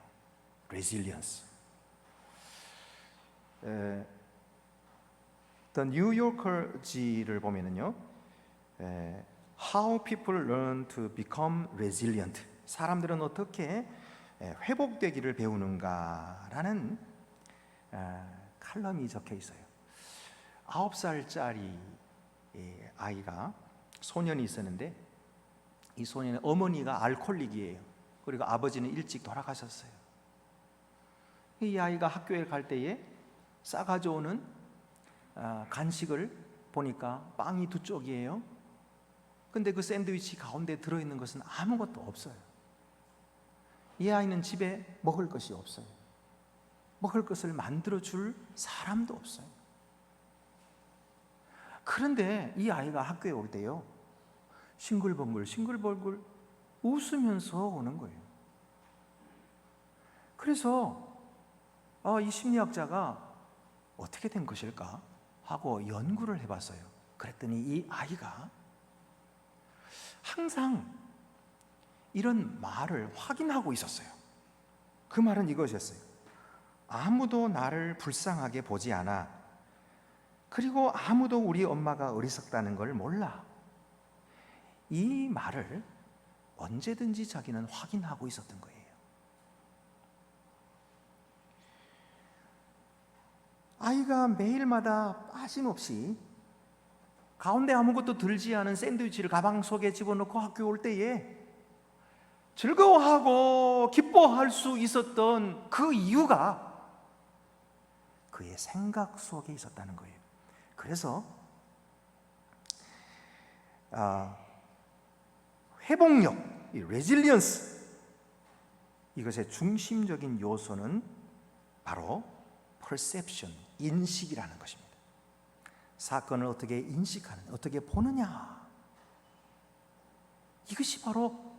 resilience. The New Yorker지를 보면은요, How people learn to become resilient. 사람들은 어떻게 회복되기를 배우는가라는 칼럼이 적혀 있어요. 9살짜리 아이가, 소년이 있었는데 이 소년의 어머니가 알코올릭이에요. 그리고 아버지는 일찍 돌아가셨어요. 이 아이가 학교에 갈 때에 싸가져오는 간식을 보니까 빵이 2쪽이에요. 근데 그 샌드위치 가운데 들어있는 것은 아무것도 없어요. 이 아이는 집에 먹을 것이 없어요. 먹을 것을 만들어줄 사람도 없어요. 그런데 이 아이가 학교에 올 때요, 싱글벙글 웃으면서 오는 거예요. 그래서 이 심리학자가 어떻게 된 것일까 하고 연구를 해봤어요. 그랬더니 이 아이가 항상 이런 말을 확인하고 있었어요. 그 말은 이것이었어요. 아무도 나를 불쌍하게 보지 않아. 그리고 아무도 우리 엄마가 어리석다는 걸 몰라. 이 말을 언제든지 자기는 확인하고 있었던 거예요. 아이가 매일마다 빠짐없이 가운데 아무것도 들지 않은 샌드위치를 가방 속에 집어넣고 학교에 올 때에 즐거워하고 기뻐할 수 있었던 그 이유가 그의 생각 속에 있었다는 거예요. 그래서 회복력, 이 레질리언스, 이것의 중심적인 요소는 바로 perception, 인식이라는 것입니다. 사건을 어떻게 인식하는, 어떻게 보느냐, 이것이 바로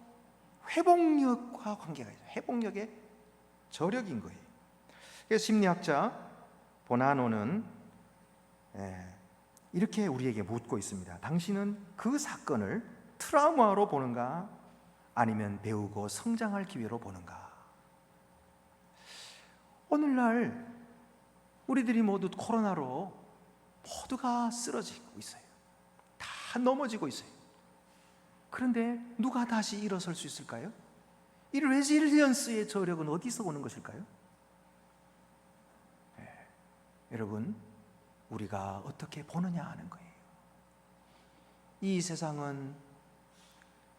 회복력과 관계가 있어요. 회복력의 저력인 거예요. 그래서 심리학자 보나노는 이렇게 우리에게 묻고 있습니다. 당신은 그 사건을 트라우마로 보는가, 아니면 배우고 성장할 기회로 보는가? 오늘날 우리들이 모두 코로나로 모두가 쓰러지고 있어요. 다 넘어지고 있어요. 그런데 누가 다시 일어설 수 있을까요? 이 레질리언스의 저력은 어디서 오는 것일까요? 여러분, 우리가 어떻게 보느냐 하는 거예요. 이 세상은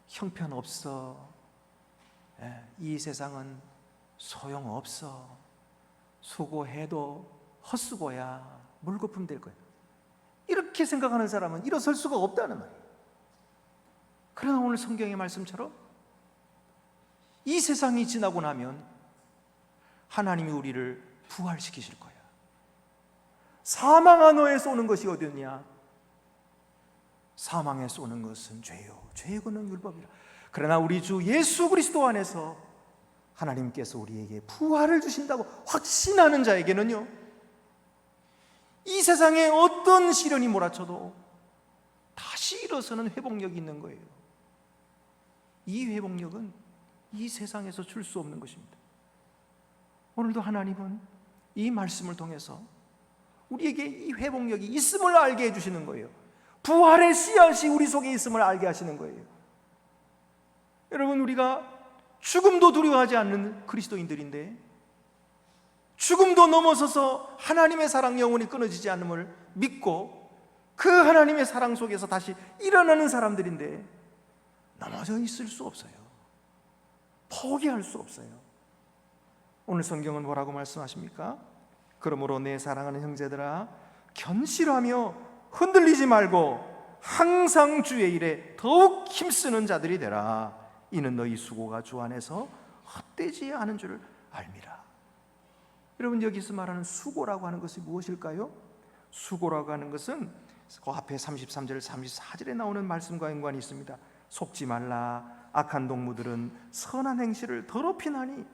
형편없어. 이 세상은 소용없어. 수고해도 헛수고야. 물거품 될 거야. 이렇게 생각하는 사람은 일어설 수가 없다는 말이에요. 그러나 오늘 성경의 말씀처럼 이 세상이 지나고 나면 하나님이 우리를 부활시키실 거야. 사망 안에서 오는 것이 어디였냐? 사망에서 오는 것은 죄요, 죄의 권능 율법이라. 그러나 우리 주 예수 그리스도 안에서 하나님께서 우리에게 부활을 주신다고 확신하는 자에게는요, 이 세상에 어떤 시련이 몰아쳐도 다시 일어서는 회복력이 있는 거예요. 이 회복력은 이 세상에서 줄 수 없는 것입니다. 오늘도 하나님은 이 말씀을 통해서 우리에게 이 회복력이 있음을 알게 해주시는 거예요. 부활의 씨앗이 우리 속에 있음을 알게 하시는 거예요. 여러분, 우리가 죽음도 두려워하지 않는 그리스도인들인데, 죽음도 넘어서서 하나님의 사랑 영원히 끊어지지 않음을 믿고 그 하나님의 사랑 속에서 다시 일어나는 사람들인데 넘어져 있을 수 없어요. 포기할 수 없어요. 오늘 성경은 뭐라고 말씀하십니까? 그러므로 내 사랑하는 형제들아, 견실하며 흔들리지 말고 항상 주의 일에 더욱 힘쓰는 자들이 되라. 이는 너희 수고가 주 안에서 헛되지 않은 줄을 알미라. 여러분, 여기서 말하는 수고라고 하는 것이 무엇일까요? 수고라고 하는 것은 그 앞에 33절 34절에 나오는 말씀과 연관이 있습니다. 속지 말라. 악한 동무들은 선한 행실을 더럽히나니,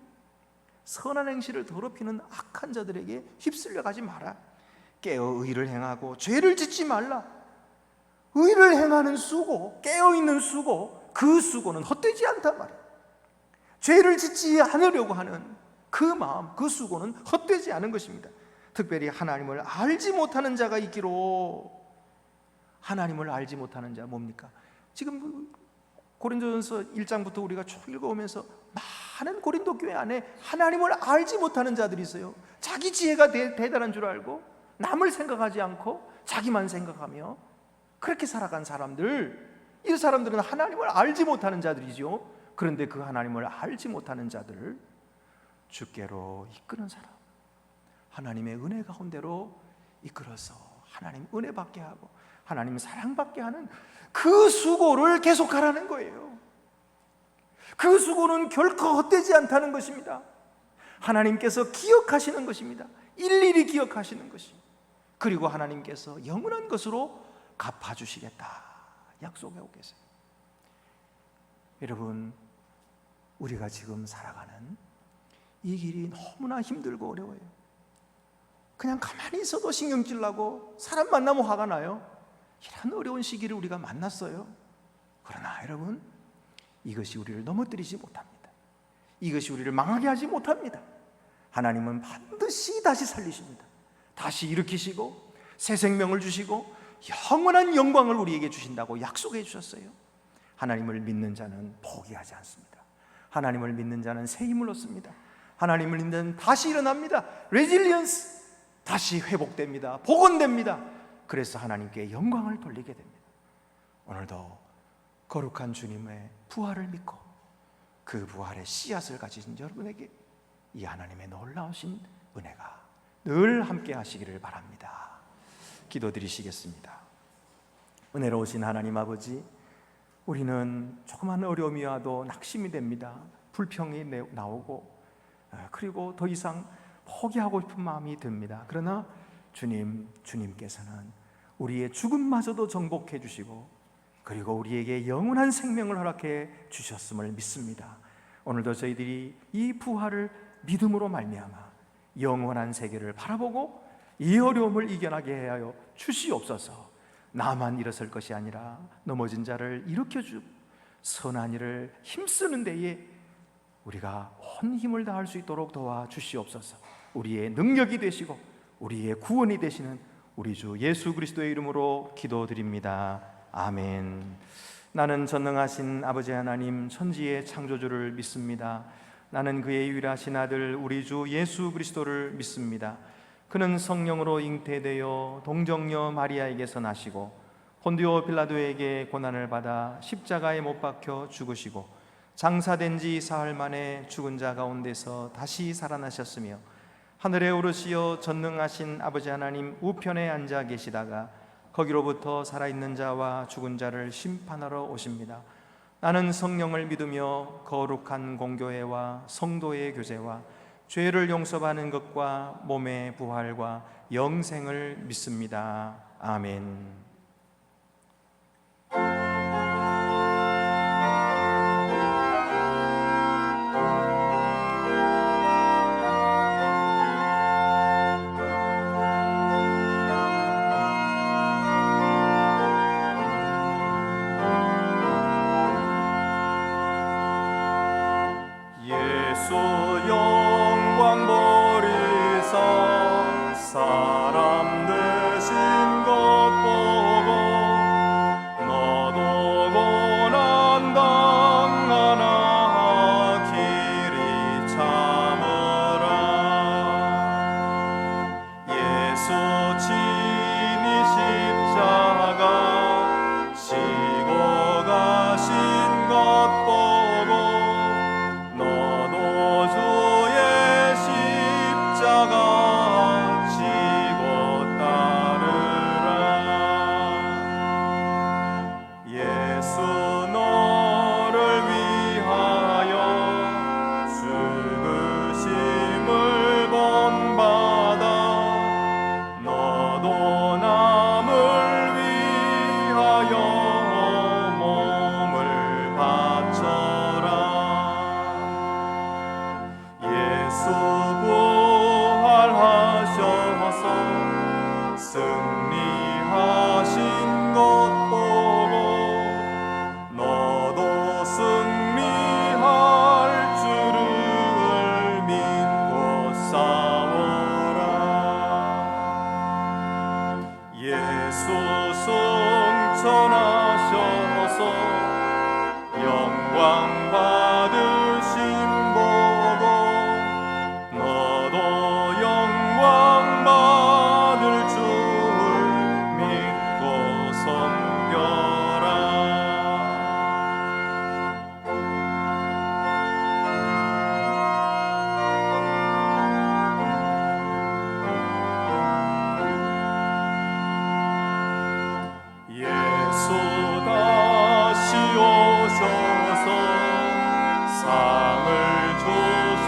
선한 행실을 더럽히는 악한 자들에게 휩쓸려 가지 마라. 깨어 의를 행하고 죄를 짓지 말라. 의를 행하는 수고, 깨어있는 수고, 그 수고는 헛되지 않단 말이에요. 죄를 짓지 않으려고 하는 그 마음, 그 수고는 헛되지 않은 것입니다. 특별히 하나님을 알지 못하는 자가 있기로. 하나님을 알지 못하는 자 뭡니까? 지금 고린도전서 1장부터 우리가 쭉 읽어오면서 많은 고린도 교회 안에 하나님을 알지 못하는 자들이 있어요. 자기 지혜가 대단한 줄 알고 남을 생각하지 않고 자기만 생각하며 그렇게 살아간 사람들, 이 사람들은 하나님을 알지 못하는 자들이죠. 그런데 그 하나님을 알지 못하는 자들을 주께로 이끄는 사람, 하나님의 은혜 가운데로 이끌어서 하나님 은혜 받게 하고 하나님 사랑 받게 하는 그 수고를 계속하라는 거예요. 그 수고는 결코 헛되지 않다는 것입니다. 하나님께서 기억하시는 것입니다. 일일이 기억하시는 것입니다. 그리고 하나님께서 영원한 것으로 갚아주시겠다 약속하고 계세요. 여러분, 우리가 지금 살아가는 이 길이 너무나 힘들고 어려워요. 그냥 가만히 있어도 신경질 나고 사람 만나면 화가 나요. 이런 어려운 시기를 우리가 만났어요. 그러나 여러분, 이것이 우리를 넘어뜨리지 못합니다. 이것이 우리를 망하게 하지 못합니다. 하나님은 반드시 다시 살리십니다. 다시 일으키시고 새 생명을 주시고 영원한 영광을 우리에게 주신다고 약속해 주셨어요. 하나님을 믿는 자는 포기하지 않습니다. 하나님을 믿는 자는 새 힘을 얻습니다. 하나님을 믿는 자는 다시 일어납니다. 레질리언스, 다시 회복됩니다. 복원됩니다. 그래서 하나님께 영광을 돌리게 됩니다. 오늘도 거룩한 주님의 부활을 믿고 그 부활의 씨앗을 가진 여러분에게 이 하나님의 놀라우신 은혜가 늘 함께 하시기를 바랍니다. 기도드리시겠습니다. 은혜로우신 하나님 아버지, 우리는 조그만 어려움이 와도 낙심이 됩니다. 불평이 나오고 그리고 더 이상 포기하고 싶은 마음이 듭니다. 그러나 주님께서는 우리의 죽음마저도 정복해 주시고 그리고 우리에게 영원한 생명을 허락해 주셨음을 믿습니다. 오늘도 저희들이 이 부활을 믿음으로 말미암아 영원한 세계를 바라보고 이 어려움을 이겨나게 하여 주시옵소서. 나만 일어설 것이 아니라 넘어진 자를 일으켜주고 선한 일을 힘쓰는 데에 우리가 온 힘을 다할 수 있도록 도와주시옵소서. 우리의 능력이 되시고 우리의 구원이 되시는 우리 주 예수 그리스도의 이름으로 기도드립니다. 아멘. 나는 전능하신 아버지 하나님 천지의 창조주를 믿습니다. 나는 그의 유일하신 아들 우리 주 예수 그리스도를 믿습니다. 그는 성령으로 잉태되어 동정녀 마리아에게서 나시고 본디오 빌라도에게 고난을 받아 십자가에 못 박혀 죽으시고 장사된 지 사흘 만에 죽은 자 가운데서 다시 살아나셨으며 하늘에 오르시어 전능하신 아버지 하나님 우편에 앉아 계시다가 거기로부터 살아있는 자와 죽은 자를 심판하러 오십니다. 나는 성령을 믿으며 거룩한 공교회와 성도의 교제와 죄를 용서받는 것과 몸의 부활과 영생을 믿습니다. 아멘. 예수 영광 버리사 사람 되신 것 보고 너도 고난 당하나 길이 참으라. 예수 친히 십자가 지고 가신 것 보고 너도 주의 십자가 지고 따르라. 예수 너를 위하여 죽으심을 본받아 너도 남을 위하여 몸을 바쳐라. 예수 부활하셔서 승리하신 것 보고 너도 승리할 줄을 믿고 싸워라. 예수 승천하셔서 영광 받으심 보고 너도 영광 받을 줄 믿고 섬겨라. 예수 다시 오셔서 상을 주실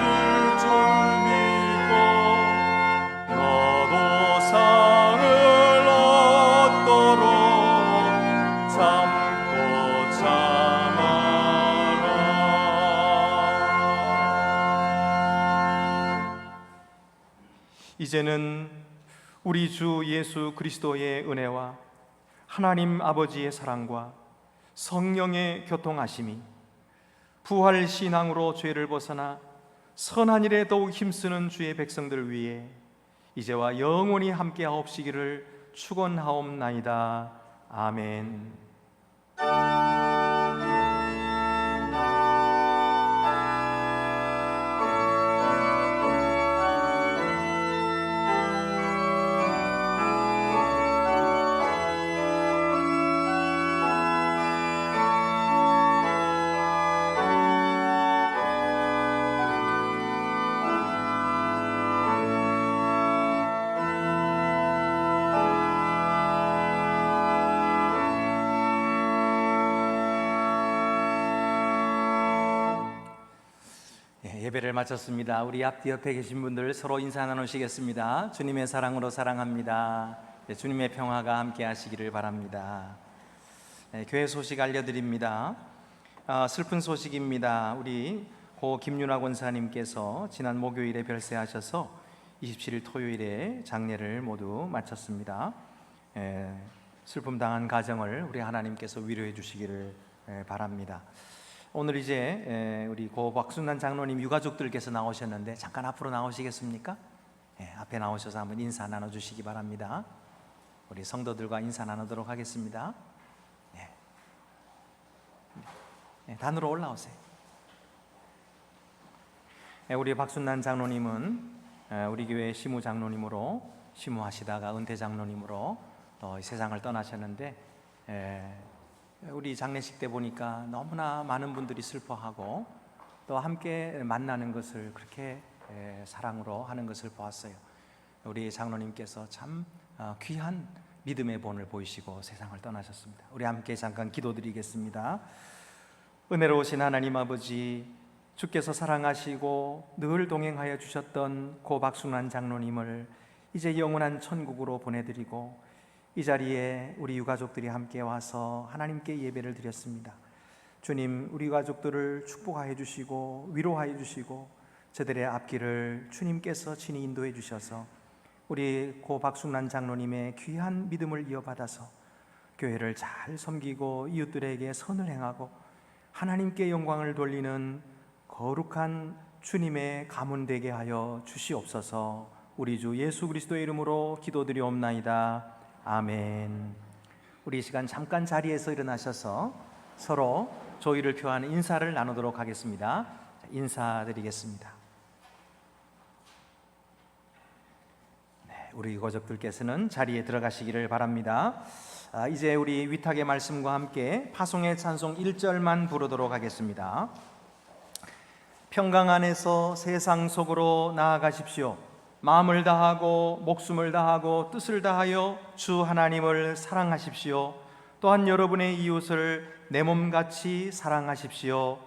줄 믿고 너도 상을 얻도록 참고 참아라. 이제는 우리 주 예수 그리스도의 은혜와 하나님 아버지의 사랑과 성령의 교통하심이 부활 신앙으로 죄를 벗어나 선한 일에 더욱 힘쓰는 주의 백성들 위해 이제와 영원히 함께하옵시기를 축원하옵나이다. 아멘. 예배를 마쳤습니다. 우리 앞뒤 옆에 계신 분들 서로 인사 나누시겠습니다. 주님의 사랑으로 사랑합니다. 주님의 평화가 함께 하시기를 바랍니다. 교회 소식 알려드립니다. 슬픈 소식입니다. 우리 고 김윤아 권사님께서 지난 목요일에 별세하셔서 27일 토요일에 장례를 모두 마쳤습니다. 슬픔 당한 가정을 우리 하나님께서 위로해 주시기를 바랍니다. 오늘 이제 우리 고 박순환 장로님 유가족들께서 나오셨는데 잠깐 앞으로 나오시겠습니까? 앞에 나오셔서 한번 인사 나눠주시기 바랍니다. 우리 성도들과 인사 나누도록 하겠습니다. 단으로 올라오세요. 우리 박순환 장로님은 우리 교회 시무 장로님으로 시무하시다가 은퇴 장로님으로 또 세상을 떠나셨는데 우리 장례식 때 보니까 너무나 많은 분들이 슬퍼하고 또 함께 만나는 것을 그렇게 사랑으로 하는 것을 보았어요. 우리 장로님께서 참 귀한 믿음의 본을 보이시고 세상을 떠나셨습니다. 우리 함께 잠깐 기도드리겠습니다. 은혜로우신 하나님 아버지, 주께서 사랑하시고 늘 동행하여 주셨던 고 박순환 장로님을 이제 영원한 천국으로 보내드리고 이 자리에 우리 유가족들이 함께 와서 하나님께 예배를 드렸습니다. 주님, 우리 가족들을 축복하여 주시고 위로하여 주시고 저들의 앞길을 주님께서 친히 인도해 주셔서 우리 고 박순환 장로님의 귀한 믿음을 이어받아서 교회를 잘 섬기고 이웃들에게 선을 행하고 하나님께 영광을 돌리는 거룩한 주님의 가문 되게 하여 주시옵소서. 우리 주 예수 그리스도의 이름으로 기도드리옵나이다. 아멘. 우리 이 시간 잠깐 자리에서 일어나셔서 서로 조의를 표하는 인사를 나누도록 하겠습니다. 인사드리겠습니다. 우리 유가족들께서는 자리에 들어가시기를 바랍니다. 이제 우리 위탁의 말씀과 함께 파송의 찬송 1절만 부르도록 하겠습니다. 평강 안에서 세상 속으로 나아가십시오. 마음을 다하고 목숨을 다하고 뜻을 다하여 주 하나님을 사랑하십시오. 또한 여러분의 이웃을 내 몸같이 사랑하십시오.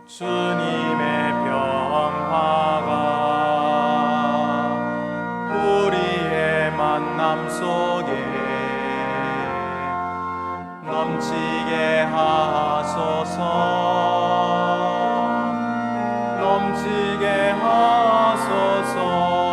주님의 평화가 우리의 만남 속에 넘치게 하소서. 넘치게 하소서.